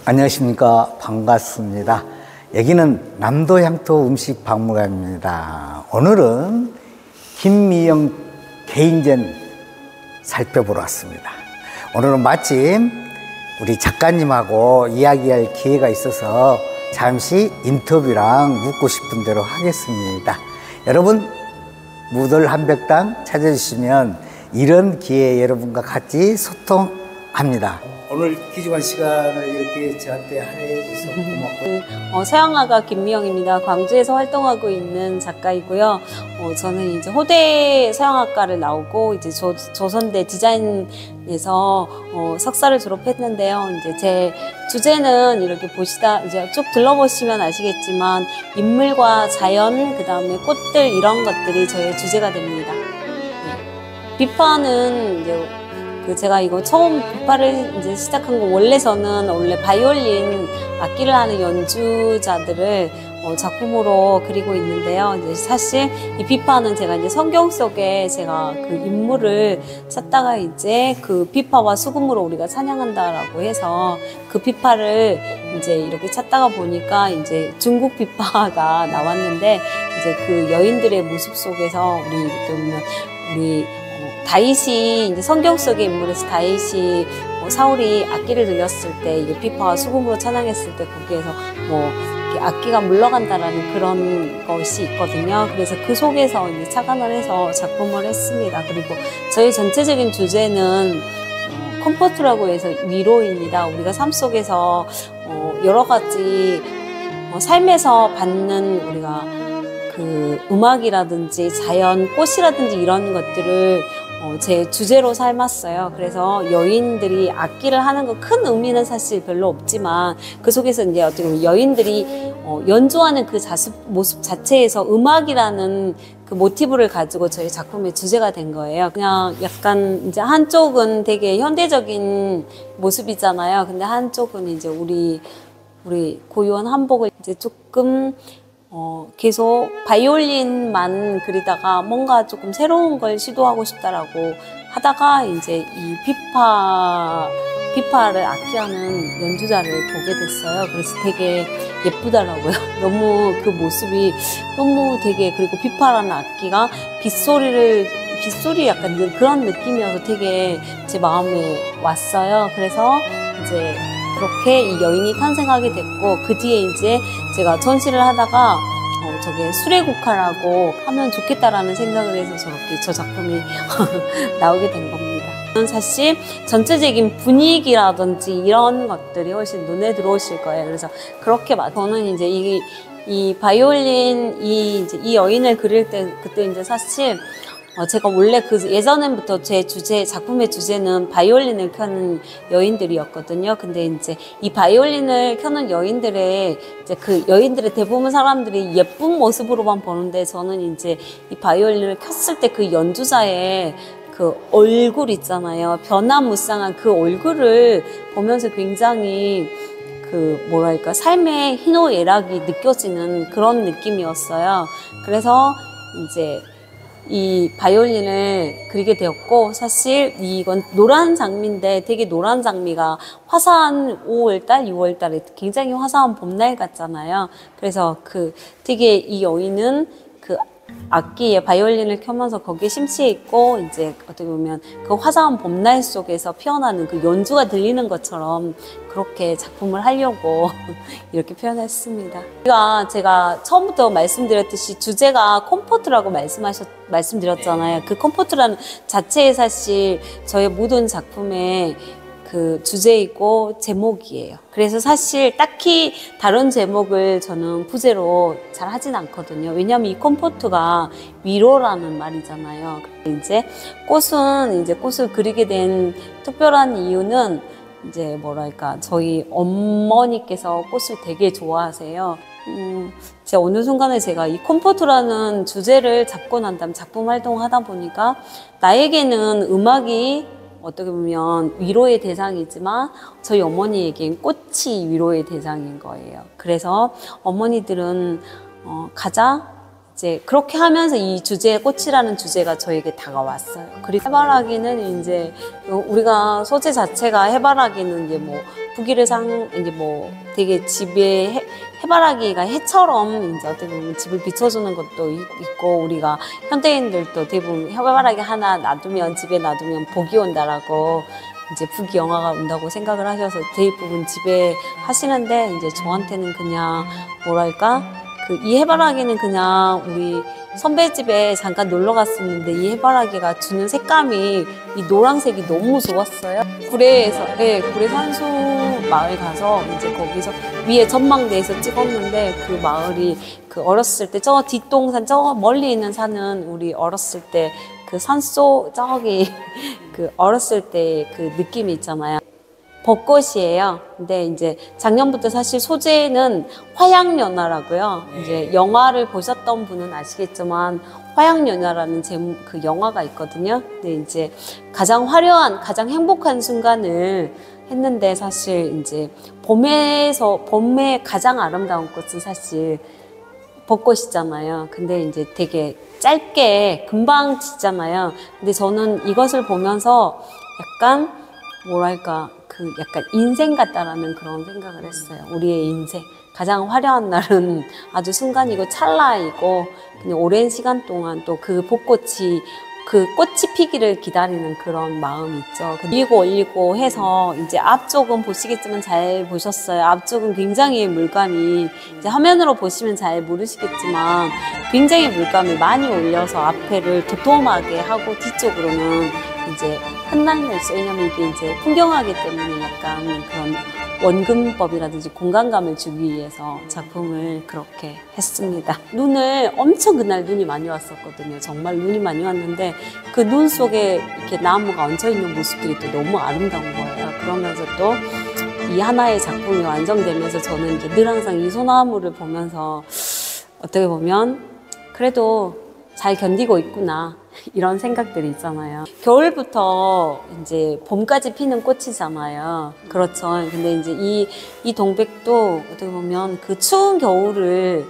안녕하십니까. 반갑습니다. 여기는 남도향토 음식박물관입니다. 오늘은 김미영 개인전 살펴보러 왔습니다. 오늘은 마침 우리 작가님하고 이야기할 기회가 있어서 잠시 인터뷰랑 묻고 싶은 대로 하겠습니다. 여러분 무들 한백당 찾아주시면 이런 기회에 여러분과 같이 소통합니다. 오늘 귀중한 시간을 이렇게 저한테 할애해 주셔서 고맙고. 서양화가 김미영입니다. 광주에서 활동하고 있는 작가이고요. 저는 이제 호대 서양학과를 나오고 이제 조선대 디자인에서 석사를 졸업했는데요. 이제 제 주제는 이렇게 이제 쭉 둘러보시면 아시겠지만 인물과 자연, 그 다음에 꽃들 이런 것들이 저의 주제가 됩니다. 네. 비파는 이제 제가 이거 처음 비파를 이제 시작한 거 저는 원래 바이올린 악기를 하는 연주자들을 작품으로 그리고 있는데요. 이제 사실 이 비파는 제가 이제 성경 속에 제가 그 인물을 찾다가 이제 그 비파와 수금으로 우리가 찬양한다라고 해서 그 비파를 이제 이렇게 찾다가 보니까 이제 중국 비파가 나왔는데 이제 그 여인들의 모습 속에서 우리 다윗이 이제 성경 속의 인물에서 다윗이 사울이 악기를 들렸을 때 이게 비파와 수금으로 찬양했을 때 거기에서 악기가 물러간다라는 그런 것이 있거든요. 그래서 그 속에서 이제 착안을 해서 작품을 했습니다. 그리고 저희 전체적인 주제는 컴포트라고 해서 위로입니다. 우리가 삶 속에서 여러 가지 삶에서 받는 우리가 그 음악이라든지 자연, 꽃이라든지 이런 것들을 제 주제로 삼았어요. 그래서 여인들이 악기를 하는 거 큰 의미는 사실 별로 없지만 그 속에서 이제 어떻게 보면 여인들이 연주하는 그 모습 자체에서 음악이라는 그 모티브를 가지고 저희 작품의 주제가 된 거예요. 그냥 약간 이제 한쪽은 되게 현대적인 모습이잖아요. 근데 한쪽은 이제 우리 고유한 한복을 이제 조금 계속 바이올린만 그리다가 뭔가 조금 새로운 걸 시도하고 싶다라고 하다가 이제 이 비파를 악기하는 연주자를 보게 됐어요. 그래서 되게 예쁘더라고요. 너무 그 모습이 너무 되게, 그리고 비파라는 악기가 빗소리 약간 그런 느낌이어서 되게 제 마음에 왔어요. 그래서 이제 그렇게 이 여인이 탄생하게 됐고, 그 뒤에 이제 제가 전시를 하다가 저게 수레국화라고 하면 좋겠다라는 생각을 해서 저렇게 저 작품이 나오게 된 겁니다. 사실 전체적인 분위기라든지 이런 것들이 훨씬 눈에 들어오실 거예요. 그래서 그렇게 저는 이제 이 바이올린 이 여인을 그릴 때 그때 이제 사실 제가 원래 예전부터 제 작품의 주제는 바이올린을 켜는 여인들이었거든요. 근데 이제 이 바이올린을 켜는 여인들의 대부분 사람들이 예쁜 모습으로만 보는데, 저는 이제 이 바이올린을 켰을 때 그 연주자의 그 얼굴 있잖아요. 변화무쌍한 그 얼굴을 보면서 굉장히 삶의 희노애락이 느껴지는 그런 느낌이었어요. 그래서 이제 이 바이올린을 그리게 되었고, 사실 이건 노란 장미인데 되게 노란 장미가 화사한 5월달, 6월달에 굉장히 화사한 봄날 같잖아요. 그래서 되게 이 여인은 그 악기에 바이올린을 켜면서 거기에 심취해 있고, 이제 어떻게 보면 그 화사한 봄날 속에서 피어나는 그 연주가 들리는 것처럼 그렇게 작품을 하려고 이렇게 표현했습니다. 제가 처음부터 말씀드렸듯이 주제가 컴포트라고 말씀드렸잖아요. 그 컴포트라는 자체에 사실 저의 모든 작품의 그 주제이고 제목이에요. 그래서 사실 딱히 다른 제목을 저는 부제로 잘 하진 않거든요. 왜냐하면 이 컴포트가 위로라는 말이잖아요. 이제 꽃을 그리게 된 특별한 이유는 이제 저희 어머니께서 꽃을 되게 좋아하세요. 제가 어느 순간에 제가 이 컴포트라는 주제를 잡고 난 다음 작품 활동을 하다 보니까 나에게는 음악이 어떻게 보면 위로의 대상이지만 저희 어머니에겐 꽃이 위로의 대상인 거예요. 그래서 어머니들은 가자, 이제 그렇게 하면서 이 주제, 꽃이라는 주제가 저에게 다가왔어요. 그리고 해바라기는 이제 우리가 소재 자체가 해바라기는 이제 뭐 북이르상 이제 뭐 되게 집에 해바라기가 해처럼 이제 어떻게 보면 집을 비춰주는 것도 있고, 우리가 현대인들도 대부분 해바라기 하나 놔두면, 집에 놔두면 복이 온다라고 이제 북이 영화가 온다고 생각을 하셔서 대부분 집에 하시는데, 이제 저한테는 그냥 뭐랄까, 이 해바라기는 그냥 우리 선배 집에 잠깐 놀러 갔었는데 이 해바라기가 주는 색감이 이 노란색이 너무 좋았어요. 구례에서, 네, 구례 산수 마을 가서 이제 거기서 위에 전망대에서 찍었는데, 그 마을이 그 어렸을 때 저 뒷동산, 저 멀리 있는 산은 우리 어렸을 때 그 산속 저기 그 어렸을 때 그 느낌이 있잖아요. 벚꽃이에요. 근데 이제 작년부터 사실 소재는 화양연화라고요. 이제 영화를 보셨던 분은 아시겠지만 화양연화라는 그 영화가 있거든요. 근데 이제 가장 화려한, 가장 행복한 순간을 했는데, 사실 이제 봄의 가장 아름다운 꽃은 사실 벚꽃이잖아요. 근데 이제 되게 짧게 금방 지잖아요. 근데 저는 이것을 보면서 약간 뭐랄까, 약간 인생 같다라는 그런 생각을 했어요. 우리의 인생. 가장 화려한 날은 아주 순간이고 찰나이고, 그냥 오랜 시간 동안 또 그 벚꽃이, 그 꽃이 피기를 기다리는 그런 마음이 있죠. 올리고 해서 이제 앞쪽은 보시겠지만 잘 보셨어요. 앞쪽은 굉장히 물감이, 이제 화면으로 보시면 잘 모르시겠지만 굉장히 물감을 많이 올려서 앞에를 도톰하게 하고, 뒤쪽으로는 이제 한낭열쇠, 왜냐면 이게 이제 풍경화기 때문에 약간 그런 원근법이라든지 공간감을 주기 위해서 작품을 그렇게 했습니다. 엄청 그날 눈이 많이 왔었거든요. 정말 눈이 많이 왔는데 그 눈 속에 이렇게 나무가 얹혀있는 모습들이 또 너무 아름다운 거예요. 그러면서 또 이 하나의 작품이 완성되면서 저는 이제 늘 항상 이 소나무를 보면서 어떻게 보면 그래도 잘 견디고 있구나, 이런 생각들이 있잖아요. 겨울부터 이제 봄까지 피는 꽃이잖아요. 그렇죠. 근데 이제 이 동백도 어떻게 보면 그 추운 겨울을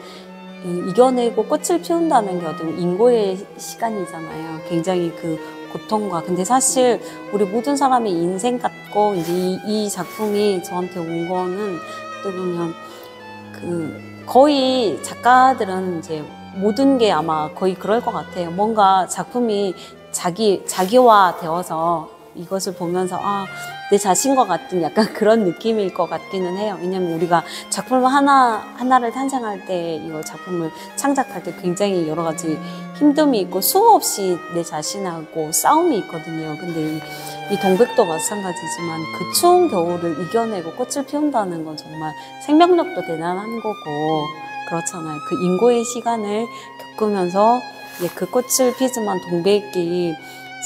이겨내고 꽃을 피운다는 게 어떤 인고의 시간이잖아요. 굉장히 그 고통과. 근데 사실 우리 모든 사람의 인생 같고, 이제 이 작품이 저한테 온 거는 어떻게 보면 거의 작가들은 이제 모든 게 아마 거의 그럴 것 같아요. 뭔가 작품이 자기화 되어서 이것을 보면서 내 자신과 같은 약간 그런 느낌일 것 같기는 해요. 왜냐면 우리가 작품 하나를 탄생할 때, 이거 작품을 창작할 때 굉장히 여러 가지 힘듦이 있고 수없이 내 자신하고 싸움이 있거든요. 근데 이 동백도 마찬가지지만 그 추운 겨울을 이겨내고 꽃을 피운다는 건 정말 생명력도 대단한 거고, 그렇잖아요. 그 인고의 시간을 겪으면서 그 꽃을 피지만 동백이,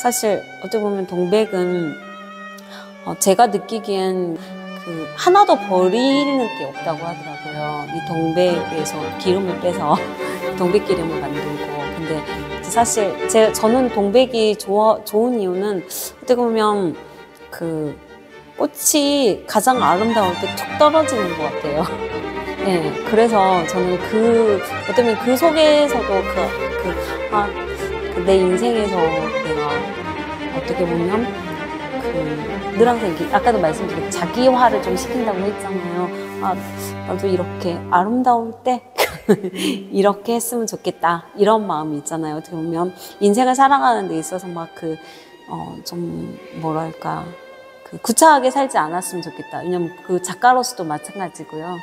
사실 어떻게 보면 동백은 제가 느끼기엔 하나도 버리는 게 없다고 하더라고요. 이 동백에서 기름을 빼서 동백 기름을 만들고. 근데 사실 저는 동백이 좋은 이유는 어떻게 보면 꽃이 가장 아름다울 때 툭 떨어지는 것 같아요. 네, 그래서 저는 어쩌면 그 속에서도 내 인생에서 내가 어떻게 보면 늘 항상 아까도 말씀드린 자기화를 좀 시킨다고 했잖아요. 나도 이렇게 아름다울 때 이렇게 했으면 좋겠다, 이런 마음이 있잖아요. 어떻게 보면 인생을 살아가는 데 있어서 좀 뭐랄까, 구차하게 살지 않았으면 좋겠다. 왜냐면 그 작가로서도 마찬가지고요.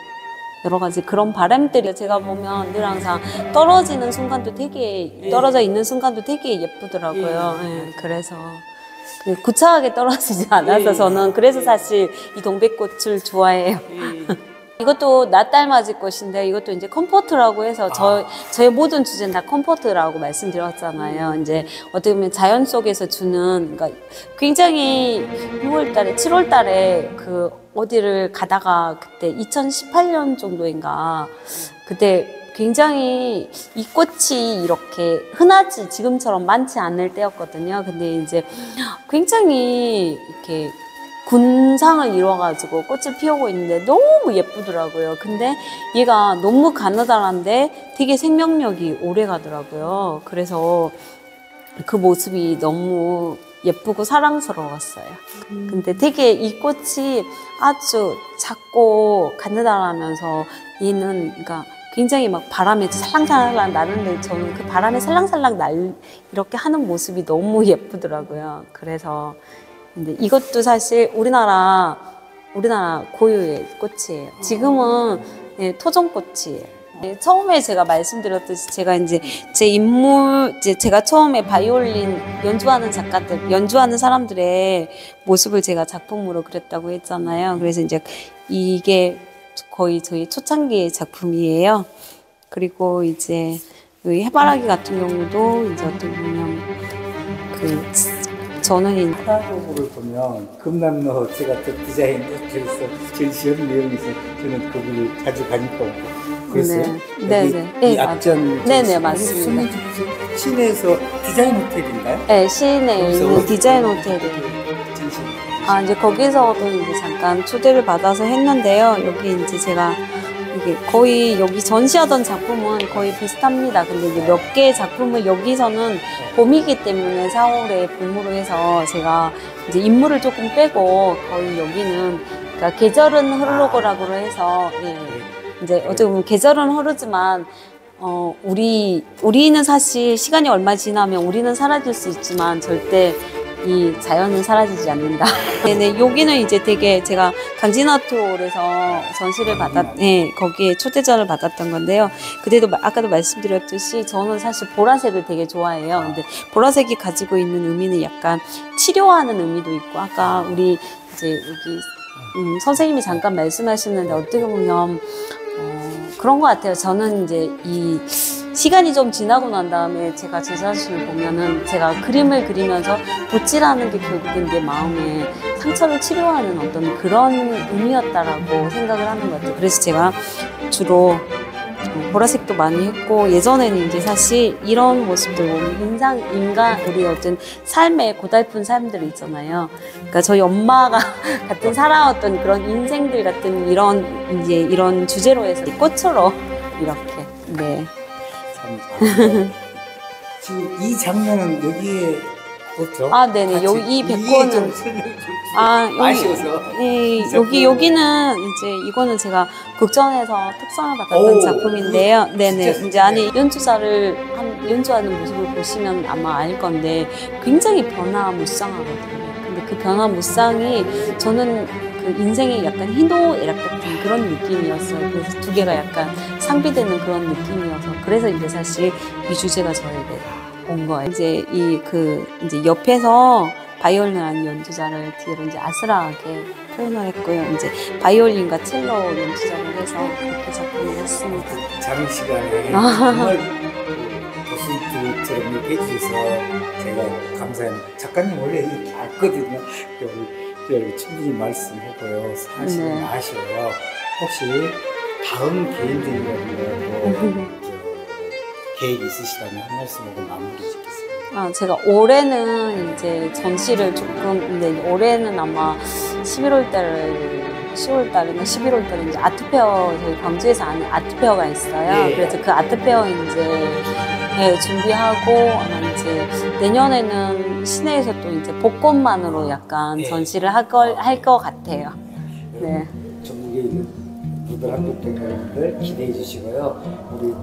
여러 가지 그런 바람들이 제가 보면 늘 항상 떨어져 있는 순간도 되게 예쁘더라고요. 네, 그래서 구차하게 떨어지지 않아서 저는 그래서 사실 이 동백꽃을 좋아해요. 이것도 낫달맞이 꽃인데, 이것도 이제 컴포트라고 해서 저의 모든 주제는 다 컴포트라고 말씀드렸잖아요. 이제 어떻게 보면 자연 속에서 주는, 그러니까 굉장히 6월달에 7월달에 어디를 가다가 그때 2018년 정도인가, 그때 굉장히 이 꽃이 이렇게 흔하지 지금처럼 많지 않을 때였거든요. 근데 이제 굉장히 이렇게 군상을 이뤄가지고 꽃을 피우고 있는데 너무 예쁘더라고요. 근데 얘가 너무 가느다란데 되게 생명력이 오래 가더라고요. 그래서 그 모습이 너무 예쁘고 사랑스러웠어요. 근데 되게 이 꽃이 아주 작고 가느다라면서 얘는 그러니까 굉장히 막 바람에 살랑살랑 나는데 저는 그 바람에 살랑살랑 이렇게 하는 모습이 너무 예쁘더라고요. 그래서 근데 이것도 사실 우리나라 고유의 꽃이에요. 지금은 네, 토종꽃이에요. 처음에 제가 말씀드렸듯이 제가 이제 제가 처음에 바이올린 연주하는 작가들, 연주하는 사람들의 모습을 제가 작품으로 그렸다고 했잖아요. 그래서 이제 이게 거의 저희 초창기의 작품이에요. 그리고 이제 이 해바라기 같은 경우도 이제 어떻게 보면 저는 프라그를 보면 금남로 제가 또 디자인해서 전시하는 내용에서 저는 거기를 자주 가니까 그랬어요. 네, 앞전 네네 맞습니다. 시내에서 디자인 호텔인가요? 네, 시내에 있는 디자인 호텔이에요. 이제 거기서도 이제 잠깐 초대를 받아서 했는데요. 여기 이제 제가 이게 거의 여기 전시하던 작품은 거의 비슷합니다. 근데 이제 몇 개의 작품을 여기서는 봄이기 때문에 4월에 봄으로 해서 제가 이제 인물을 조금 빼고 거의 여기는 그러니까 계절은 흐르고라고 해서 이제 어떻게 보면 계절은 흐르지만 우리는 사실 시간이 얼마 지나면 우리는 사라질 수 있지만 절대 이 자연은 사라지지 않는다. 네네, 여기는 이제 되게 제가 강진아트홀에서 전시를 거기에 초대전을 받았던 건데요. 그때도 아까도 말씀드렸듯이 저는 사실 보라색을 되게 좋아해요. 근데 보라색이 가지고 있는 의미는 약간 치료하는 의미도 있고, 아까 우리 이제 여기 선생님이 잠깐 말씀하셨는데 어떻게 보면 그런 것 같아요. 저는 이제 이 시간이 좀 지나고 난 다음에 제가 제 자신을 보면은 제가 그림을 그리면서 붓질하는 게 결국엔 내 마음에 상처를 치료하는 어떤 그런 의미였다라고 생각을 하는 것 같아요. 그래서 제가 주로 보라색도 많이 했고, 예전에는 이제 사실 이런 모습들 보면 우리 어떤 삶의 고달픈 삶들 있잖아요. 그러니까 저희 엄마가 같은 살아왔던 그런 인생들 같은 이런 주제로 해서 꽃으로 이렇게, 네. 지금 이 장면은 여기에 그렇죠? 네네. 여기 이 백호는 여기는 이제 이거는 제가 극전에서 특선을 받았던 작품인데요. 네네. 이제 안에 연주하는 모습을 보시면 아마 알 건데 굉장히 변화무쌍하거든요. 근데 그 변화무쌍이 저는 그 인생의 약간 희노애락 같은 그런 느낌이었어요. 그래서 두 개가 약간 상비되는 그런 느낌이어서 그래서 이제 사실 이 주제가 저에게 온 거예요. 이제 이제 옆에서 바이올린 하는 연주자를 뒤로 이제 아스라하게 표현을 했고요. 이제 바이올린과 첼로 연주자를 해서 그렇게 작품을 했습니다. 작은 시간에 정말 교수님들처럼 이렇게 해주셔서 제가 감사합니다. 작가님 원래 이렇게 알거든요. 충분히 말씀하고요. 사실은 아쉬워요. 혹시 다음 개인전이라든가 계획이 있으시다면 한 말씀하고 마무리 짓겠습니다. 제가 올해는 이제 전시를 근데 올해는 아마 10월 달이나 11월 달에 이제 아트페어, 저희 광주에서 하는 아트페어가 있어요. 그래서 그 아트페어 이제 준비하고 아마 이제 내년에는 시내에서 또 이제 복권만으로 약간 전시를 할 것 같아요. 네. 전국에 있는 무들 한국분들 기대해 주시고요. 우리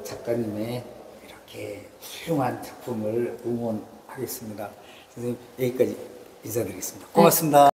작가님의 이렇게 훌륭한 작품을 응원하겠습니다. 선생님 여기까지 인사드리겠습니다. 고맙습니다.